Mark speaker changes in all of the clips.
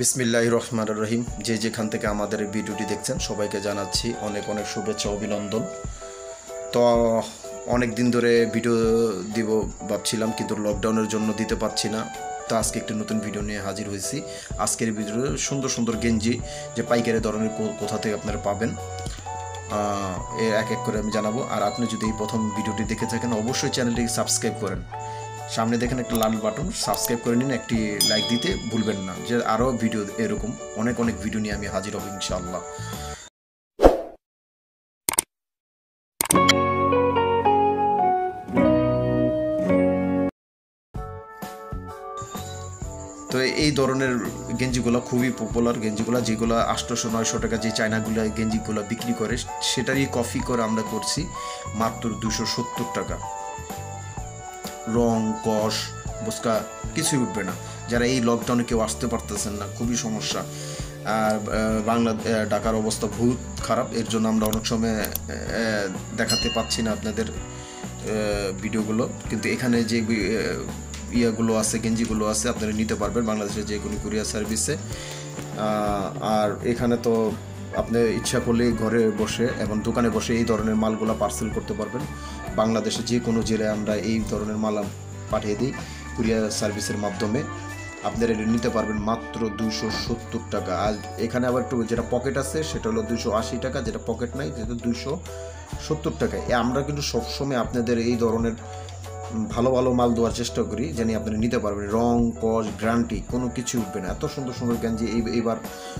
Speaker 1: বিসমিল্লাহির রহমানির রহিম। যে যেখান থেকে আমাদের এই ভিডিওটি দেখছেন সবাইকে জানাচ্ছি অনেক অনেক শুভেচ্ছা অভিনন্দন। তো অনেক দিন ধরে ভিডিও দিব ভাবছিলাম, কিন্তু লকডাউনের জন্য দিতে পারছি না। তো আজকে একটি নতুন ভিডিও নিয়ে হাজির হয়েছি। আজকের ভিডিও সুন্দর সুন্দর গেঞ্জি যে পাইকারি ধরনের কোথা থেকে আপনারা পাবেন এক এক করে আমি জানাবো। আর আপনি যদি এই প্রথম ভিডিওটি দেখে থাকেন অবশ্যই চ্যানেলটিকে সাবস্ক্রাইব করেন। সামনে দেখেন একটা লাল বাটন, সাবস্ক্রাইব করে নিন, একটি লাইক দিতে ভুলবেন না। যে আরও ভিডিও এরকম অনেক অনেক ভিডিও নিয়ে আমি হাজির হব ইনশাআল্লাহ। তো এই ধরনের গেঞ্জিগুলো খুবই পপুলার গেঞ্জিগুলো, যেগুলো 800-900 টাকা যে চায়নাগুলো গেঞ্জিগুলো বিক্রি করে সেটারই কপি করে আমরা করছি মাত্র 270 টাকা। রং কষ বসকা কিছুই উঠবে না। যারা এই লকডাউনে কেউ আসতে পারতেছেন না, খুবই সমস্যা। আর ঢাকার অবস্থা বহুত খারাপ, এর জন্য আমরা অনেক সময় দেখাতে পাচ্ছি না আপনাদের ভিডিওগুলো। কিন্তু এখানে যে ইয়েগুলো আছে, গেঞ্জিগুলো আছে, আপনারা নিতে পারবেন বাংলাদেশের যে কোনো কুরিয়ার সার্ভিসে। আর এখানে তো আপনি ইচ্ছা করলে ঘরে বসে এবং দোকানে বসে এই ধরনের মালগুলো পার্সেল করতে পারবেন। বাংলাদেশে যে কোনো জেলায় আমরা এই ধরনের মাল পাঠিয়ে দিই কুরিয়ার সার্ভিসের মাধ্যমে। আপনারা এটা নিতে পারবেন মাত্র 270 টাকা। আর এখানে আবার একটু যেটা পকেট আছে সেটা হলো 280 টাকা, যেটা পকেট নাই সেটা 270 টাকা। আমরা কিন্তু সবসময় আপনাদের এই ধরনের ভালো ভালো মাল দেওয়ার চেষ্টা করি, জানি আপনারা নিতে পারবেন। রং কস গ্যারান্টি কোনো কিছু উঠবে না। এত সুন্দর সুন্দর গেঞ্জি এইবার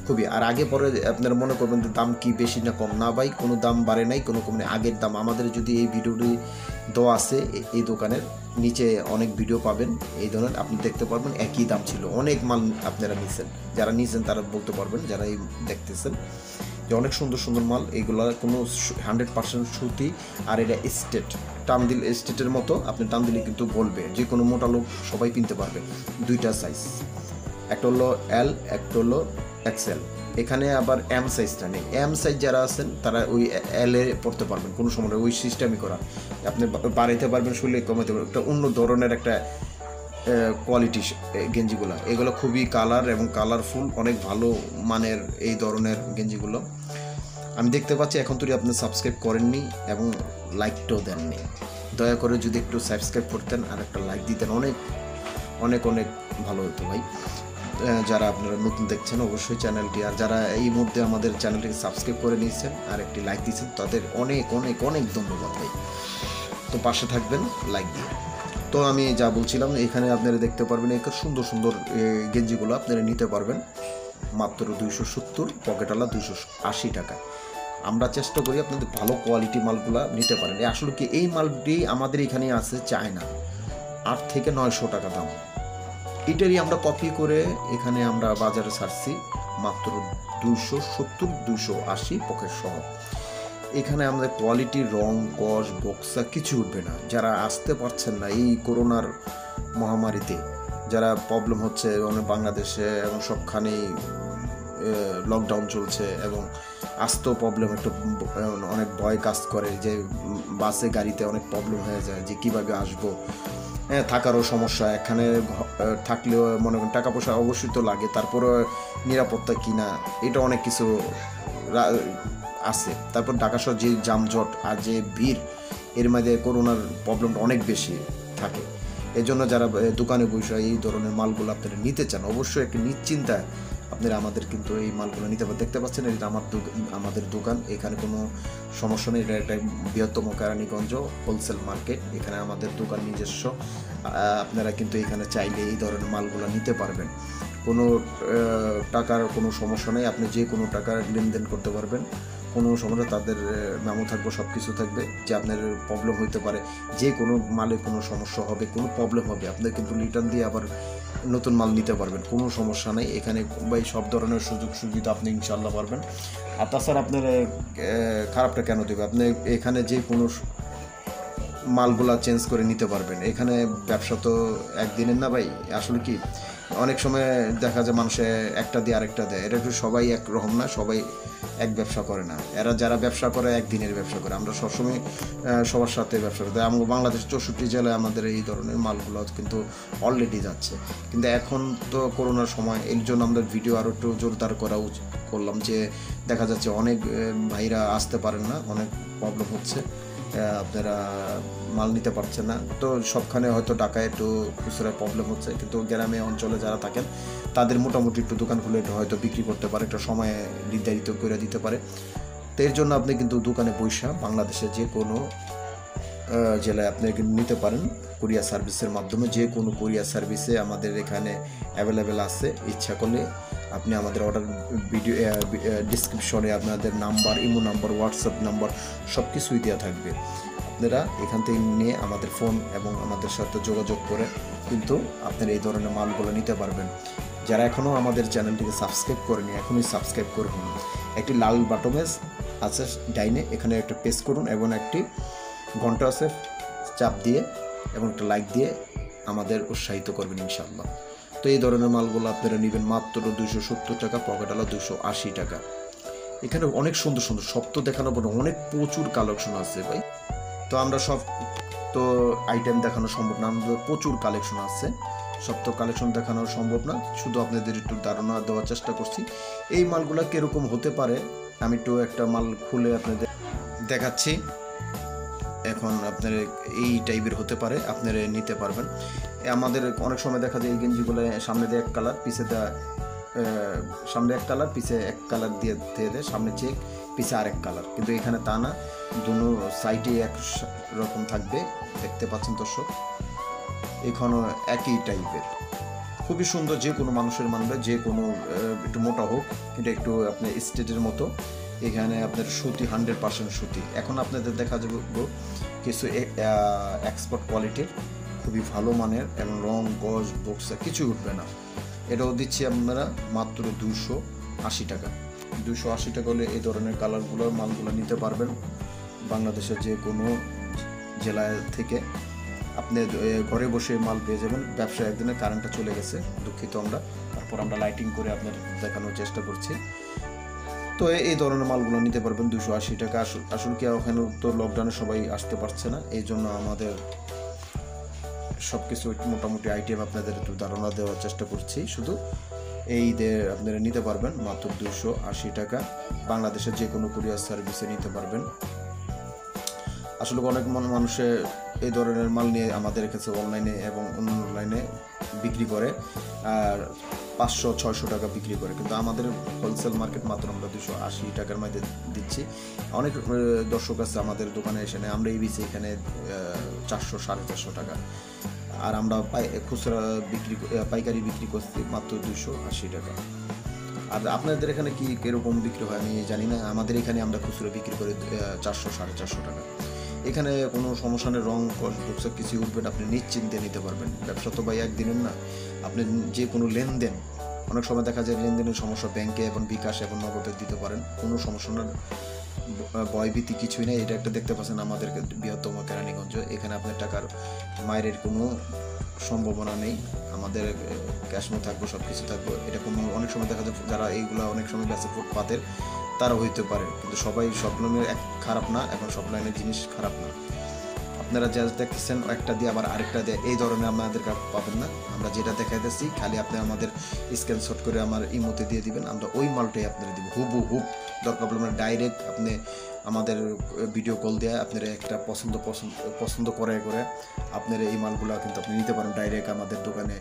Speaker 1: খুবই। আর আগে পরে আপনারা মনে করবেন যে দাম কি বেশি না কম, না ভাই, কোনো দাম বাড়ে নাই, কোনো কম নেই, আগের দাম। আমাদের যদি এই ভিডিওটি দেওয়া আছে এই দোকানের নিচে অনেক ভিডিও পাবেন এই ধরনের, আপনি দেখতে পারবেন একই দাম ছিল। অনেক মাল আপনারা নিছেন, যারা নিছেন তারা বলতে পারবেন, যারা এই দেখতেছেন যে অনেক সুন্দর সুন্দর মাল। এইগুলা কোনো 100% সুতি। আর এটা স্টেট, টান দিল স্টেটের মতো, আপনি টান দিলে কিন্তু বলবে, যে কোনো মোটা লোক সবাই কিনতে পারবে। দুইটা সাইজ, একটা হলো এল, একটা হলো এক্সেল। এখানে আবার এম সাইজটা নেই। এম সাইজ যারা আছেন তারা ওই এল এ পড়তে পারবেন, কোনো সময় ওই সিস্টেমই করা। আপনি বাড়াইতে পারবেন, শুলে কমাতে পারবেন। একটা অন্য ধরনের একটা কোয়ালিটি গেঞ্জিগুলো, এগুলো খুবই কালার এবং কালারফুল, অনেক ভালো মানের এই ধরনের গেঞ্জিগুলো। আমি দেখতে পাচ্ছি এখন তুই আপনি সাবস্ক্রাইব করেননি এবং লাইকটাও দেননি। দয়া করে যদি একটু সাবস্ক্রাইব করতেন আর একটা লাইক দিতেন, অনেক অনেক অনেক ভালো হতো ভাই। যারা আপনারা নতুন দেখছেন অবশ্যই চ্যানেলটি, আর যারা এই মধ্যে আমাদের চ্যানেলটিকে সাবস্ক্রাইব করে নিয়েছেন আর একটি লাইক দিয়েছেন, তাদের অনেক অনেক অনেক ধন্যবাদ ভাই। তো পাশে থাকবেন লাইক দিয়ে। তো আমি যা বলছিলাম, এখানে আপনারা দেখতে পারবেন এই সুন্দর সুন্দর গেঞ্জিগুলো আপনারা নিতে পারবেন মাত্র 270, পকেটওয়ালা 280 টাকা। আমরা চেষ্টা করি আপনাদের ভালো কোয়ালিটি মালগুলো নিতে পারেন। আসলে কি এই মালটি আমাদের এখানে আছে চায়না, 8 থেকে 900 টাকা দাম। এটারই আমরা কপি করে এখানে আমরা বাজারে ছাড়ছি মাত্র 270, 280 পকেট সহ। এখানে আমাদের কোয়ালিটি, রং কস বক্সা কিছু উঠবে না। যারা আসতে পারছেন না এই করোনার মহামারীতে, যারা প্রবলেম হচ্ছে অনেক বাংলাদেশে এবং সবখানেই লকডাউন চলছে এবং আসতেও প্রবলেম, একটু অনেক ভয় কাজ করে, যে বাসে গাড়িতে অনেক প্রবলেম হয়ে যায় যে কীভাবে আসবো। থাকারও সমস্যা, এখানে থাকলেও মনে করেন টাকা পয়সা অবশ্যই তো লাগে, তারপরে নিরাপত্তা কিনা, এটা অনেক কিছু আছে। তারপর ঢাকা শহর যে যানজট আর যে ভিড়, এর মধ্যে করোনার প্রবলেমটা অনেক বেশি থাকে। এই জন্য যারা দোকানে বসে এই ধরনের মালগুলো আপনারা নিতে চান, অবশ্যই একটি নিশ্চিন্তায় আপনারা আমাদের কিন্তু এই মালগুলো নিতে পারেন। দেখতে পাচ্ছেন এটা আমাদের দোকান, এখানে কোনো সমস্যা নেই। এটা একটা বৃহত্তম কেরানীগঞ্জ হোলসেল মার্কেট, এখানে আমাদের দোকান নিজস্ব। আপনারা কিন্তু এখানে চাইলে এই ধরনের মালগুলো নিতে পারবেন। কোনো টাকার কোনো সমস্যা নেই, আপনি যে কোনো টাকার লেনদেন করতে পারবেন, কোনো সমস্যা। তাদের নামও থাকবে, সব কিছু থাকবে, যে আপনার প্রবলেম হইতে পারে, যে কোনো মালে কোনো সমস্যা হবে, কোনো প্রবলেম হবে, আপনি কিন্তু রিটার্ন দিয়ে আবার নতুন মাল নিতে পারবেন, কোনো সমস্যা নেই। এখানে ভাই সব ধরনের সুযোগ সুবিধা আপনি ইনশাল্লাহ পারবেন। আর তাছাড়া আপনার খারাপটা কেন দেবে, আপনি এখানে যে কোনো মালগুলা চেঞ্জ করে নিতে পারবেন। এখানে ব্যবসা তো একদিনের না ভাই, আসলে কি অনেক সময় দেখা যায় মানুষে একটা দিয়ে আরেকটা দেয়, এটা একটু সবাই একরকম না, সবাই এক ব্যবসা করে না। এরা যারা ব্যবসা করে একদিনের ব্যবসা করে, আমরা সবসময় সবার সাথে ব্যবসা করি। আমাদের বাংলাদেশ 64 জেলায় আমাদের এই ধরনের মালগুলো কিন্তু অলরেডি যাচ্ছে। কিন্তু এখন তো করোনার সময়, এর জন্য আমরা ভিডিও আরও একটু জোরদার করলাম যে দেখা যাচ্ছে অনেক ভাইরা আসতে পারেন না, অনেক প্রবলেম হচ্ছে, আপনারা মাল নিতে পারছেন না। তো সবখানে হয়তো ঢাকায় একটু খুচরায় প্রবলেম হচ্ছে, কিন্তু গ্রামে অঞ্চলে যারা থাকেন তাদের মোটামুটি একটু দোকান খুলে একটু হয়তো বিক্রি করতে পারে, একটা সময় নির্ধারিত করে দিতে পারে। তো এর জন্য আপনি কিন্তু দোকানে বৈশা বাংলাদেশে যে কোনো জেলায় আপনি নিতে পারেন কুরিয়ার সার্ভিসের মাধ্যমে। যে কোনো কুরিয়ার সার্ভিসে আমাদের এখানে অ্যাভেলেবেল আছে। ইচ্ছা করলে আপনি আমাদের অর্ডার ভিডিও ডিসক্রিপশনে আপনাদের number, imo number, WhatsApp number সব কিছুই দেওয়া থাকবে। আপনারা এখান থেকে নিয়ে আমাদের ফোন এবং আমাদের সাথে যোগাযোগ করে কিন্তু আপনারা এই ধরনের মালগুলো নিতে পারবেন। যারা এখনও আমাদের চ্যানেলটিকে সাবস্ক্রাইব করেনি, এখনই সাবস্ক্রাইব করুন। একটি লাল বাটনে আছে ডাইনে, এখানে একটা প্রেস করুন এবং একটি ঘন্টা আছে, চাপ দিয়ে এবং একটা লাইক দিয়ে আমাদের উৎসাহিত করবেন ইনশাআল্লাহ। তো এই ধরনের মালগুলো আপনারা নেবেন মাত্র 270 টাকা, পকেটালা 280 টাকা। এখানে অনেক সুন্দর সুন্দর, সব তো দেখানো পরে অনেক প্রচুর কালেকশন আছে ভাই। তো আমরা সব তো আইটেম দেখানো সম্ভব না, আমাদের প্রচুর কালেকশন আছে, সব তো কালেকশন দেখানো সম্ভব না, শুধু আপনাদের একটু ধারণা দেওয়ার চেষ্টা করছি এই মালগুলো কীরকম হতে পারে। আমি একটু একটা মাল খুলে আপনাদের দেখাচ্ছি। এখন আপনার এই টাইপের হতে পারে, আপনারা নিতে পারবেন। আমাদের অনেক সময় দেখা যায় এই গেঞ্জিগুলো সামনে দিয়ে এক কালার, পিছে দেয় সামনে এক কালার, পিছে এক কালার দিয়ে দেয়, সামনে চেক, পিছে আরেক কালার। কিন্তু এখানে তা না, দুটো সাইডে এক রকম থাকবে, দেখতে পাচ্ছেন দর্শক। এখানেও একই টাইপের, খুবই সুন্দর। যে কোনো মানুষের মানবে, যে কোনো একটু মোটা হোক, এটা একটু আপনার স্টেটের মতো। এখানে আপনার সুতি 100% সুতি। এখন আপনাদের দেখা যাবে কিছু এক্সপোর্ট কোয়ালিটির, খুবই ভালো মানের, এবং রং গজ বক্সা কিছু উঠবে না। এটাও দিচ্ছি আপনারা মাত্র 280 টাকা। 280 টাকা হলে এই ধরনের কালারগুলো মালগুলো নিতে পারবেন বাংলাদেশের যে কোনো জেলা থেকে। আপনি ঘরে বসে মাল পেয়ে যাবেন। ব্যবসা একদিনে কারেন্টটা চলে গেছে, দুঃখিত আমরা, তারপর আমরা লাইটিং করে আপনাদের দেখানোর চেষ্টা করছি। তো এই ধরনের মালগুলো নিতে পারবেন 280 টাকা। আসলে কি ওখানে তো লকডাউনে সবাই আসতে পারছে না, এই জন্য আমাদের সব কিছু মোটামুটি আইটেম আপনাদের একটু ধারণা দেওয়ার চেষ্টা করছি। শুধু এই আপনারা নিতে পারবেন মাত্র 280 টাকা। বাংলাদেশের যে কোনো কুরিয়ার সার্ভিসে নিতে পারবেন। আসলে অনেক মানুষে এই ধরনের মাল নিয়ে আমাদের কাছে অনলাইনে এবং অনলাইনে বিক্রি করে, আর 500-600 টাকা বিক্রি করে, কিন্তু আমাদের হোলসেল মার্কেট মাত্র আমরা 280 টাকার মধ্যে দিচ্ছি। অনেক দর্শক আছে আমাদের দোকানে এসে নেয়, আমরা এই বিচে এখানে 400-450 টাকা, আর আমরা খুচরা পাইকারি বিক্রি করছি মাত্র 280 টাকা। আর আপনাদের এখানে কি এরকম বিক্রি হয় আমি জানি না, আমাদের এখানে আমরা খুচরা বিক্রি করি 400-450 টাকা। এখানে কোনো সমস্যা নেই, রং বক্সা কিছু উঠবে না, আপনি নিশ্চিন্তে নিতে পারবেন। ব্যবসা তো ভাই একদিনের না, আপনি যে কোনো লেনদেন, অনেক সময় দেখা যায় লেনদেনের সমস্যা, ব্যাংকে এবং বিকাশ এবং নগদে দিতে পারেন, কোনো সমস্যা না, ভয়ভীতি কিছুই নেই। এটা একটা দেখতে পাচ্ছেন আমাদের বৃহত্তম কেরানীগঞ্জ, এখানে আপনার টাকার মায়ের কোনো সম্ভাবনা নেই, আমাদের ক্যাশমো থাকবো, সব কিছু থাকবো। এটা কোনো অনেক সময় দেখা যায় যারা এইগুলো অনেক সময় বেঁচে ফুটপাতের, তারা হইতে পারে, কিন্তু সবাই সব লাইনের খারাপ না, এখন সব লাইনের জিনিস খারাপ না। আপনারা যা দেখতেছেন একটা দিয়ে আবার আরেকটা দিয়ে, এই ধরনের আমাদের পাবেন না। আমরা যেটা দেখাইতেছি খালি আপনি আমাদের স্ক্রিনশট করে আমার ইমোতে দিয়ে দিবেন, আমরা ওই মালটাই আপনারা দিব হুবহু। দরকার পড়লে ডাইরেক্ট আপনি আমাদের ভিডিও কল দেওয়া, আপনারা একটা পছন্দ করে আপনার এই মালগুলো কিন্তু আপনি নিতে পারেন ডাইরেক্ট আমাদের দোকানে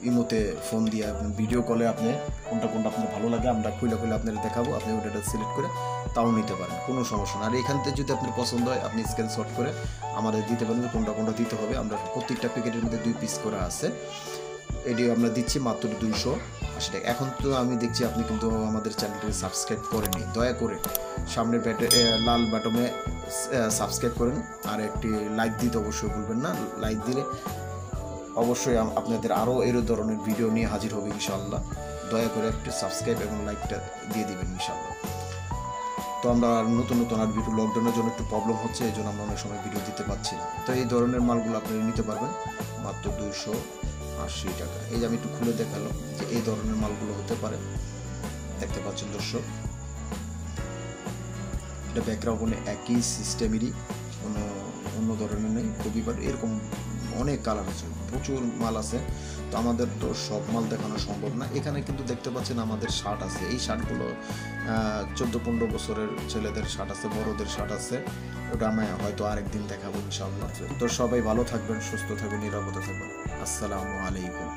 Speaker 1: ইমোতে ফোন দিয়ে। আপনি ভিডিও কলে আপনি কোনটা আপনার ভালো লাগে আমরা খুলে আপনাদের দেখাবো, আপনি ওটা সিলেক্ট করে তাও নিতে পারেন, কোনো সমস্যা না। আর এখান থেকে যদি আপনার পছন্দ হয় আপনি স্ক্রিনশট করে আমাদের দিতে পারেন কোনটা দিতে হবে। আমরা প্রত্যেকটা প্যাকেটের মধ্যে 2 পিস করা আছে, এটি আমরা দিচ্ছি মাত্র 280 টাকা। এখন তো আমি দেখছি আপনি কিন্তু আমাদের চ্যানেলটিকে সাবস্ক্রাইব করেননি, দয়া করে সামনের লাল বাটনে সাবস্ক্রাইব করেন, আর একটি লাইক দিতে অবশ্যই ভুলবেন না। লাইক দিলে অবশ্যই আপনাদের আরও এর ধরনের ভিডিও নিয়ে হাজির হবে ইনশাআল্লাহ। দয়া করে একটু সাবস্ক্রাইব এবং লাইকটা দিয়ে দিবেন ইনশাআল্লাহ। তো আমরা নতুন নতুন আর ভিডিও, লকডাউনের জন্য একটু প্রবলেম হচ্ছে, এই জন্য আমরা অনেক সময় ভিডিও দিতে পারছি না। তো এই ধরনের মালগুলো আপনারা নিতে পারবেন মাত্র 280 টাকা। এই যে আমি একটু খুলে দেখালাম যে এই ধরনের মালগুলো হতে পারে, দেখতে পাচ্ছেন দর্শক। এটা ব্যাকগ্রাউন্ডে একই সিস্টেমেরই, কোনো অন্য ধরনের নেই। খুবই এরকম অনেক কালার আছে, প্রচুর মাল আছে। তো আমাদের তো সব মাল দেখানো সম্ভব না। এখানে কিন্তু দেখতে পাচ্ছেন আমাদের শার্ট আছে। এই শার্টগুলো 14-15 বছরের ছেলেদের শার্ট আছে, বড়দের শার্ট আছে। ওটা আমি হয়তো আরেকদিন দেখাবো ইনশাআল্লাহ। তো সবাই ভালো থাকবেন, সুস্থ থাকবেন, নিরাপদে থাকবেন। আসসালামু আলাইকুম।